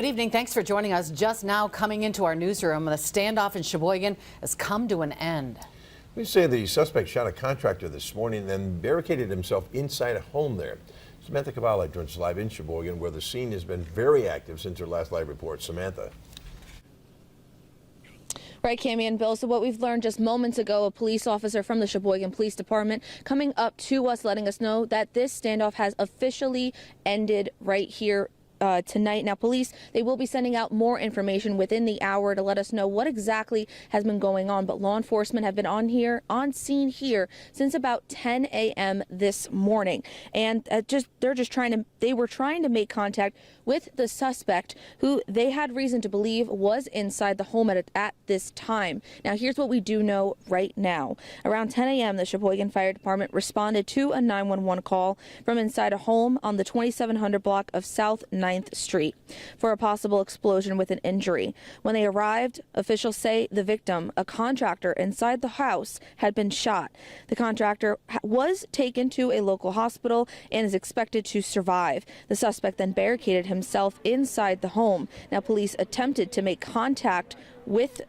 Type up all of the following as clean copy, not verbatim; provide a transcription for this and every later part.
Good evening. Thanks for joining us. Just now coming into our newsroom, the standoff in Sheboygan has come to an end. We say the suspect shot a contractor this morning, then barricaded himself inside a home there. Samantha Cavalli joins us live in Sheboygan, where the scene has been very active since her last live report. Samantha. Right, Cammie and Bill. So what we've learned just moments ago, a police officer from the Sheboygan Police Department coming up to us, letting us know that this standoff has officially ended right here tonight. Now, police, they will be sending out more information within the hour to let us know what exactly has been going on. But law enforcement have been on scene here since about 10 a.m. this morning. And they were trying to make contact with the suspect, who they had reason to believe was inside the home at this time. Now, here's what we do know right now. Around 10 a.m., the Sheboygan Fire Department responded to a 911 call from inside a home on the 2700 block of South 9th Street for a possible explosion with an injury. When they arrived, officials say the victim, a contractor inside the house, had been shot. The contractor was taken to a local hospital and is expected to survive. The suspect then barricaded himself inside the home. Now, police attempted to make contact with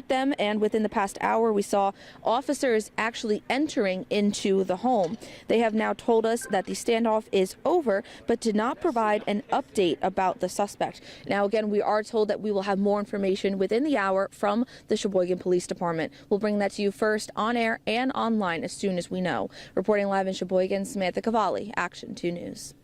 them, and within the past hour we saw officers actually entering into the home. They have now told us that the standoff is over, but did not provide an update about the suspect. Now, again, we are told that we will have more information within the hour from the Sheboygan Police Department. We'll bring that to you first on air and online as soon as we know. Reporting live in Sheboygan, Samantha Cavalli, Action 2 News.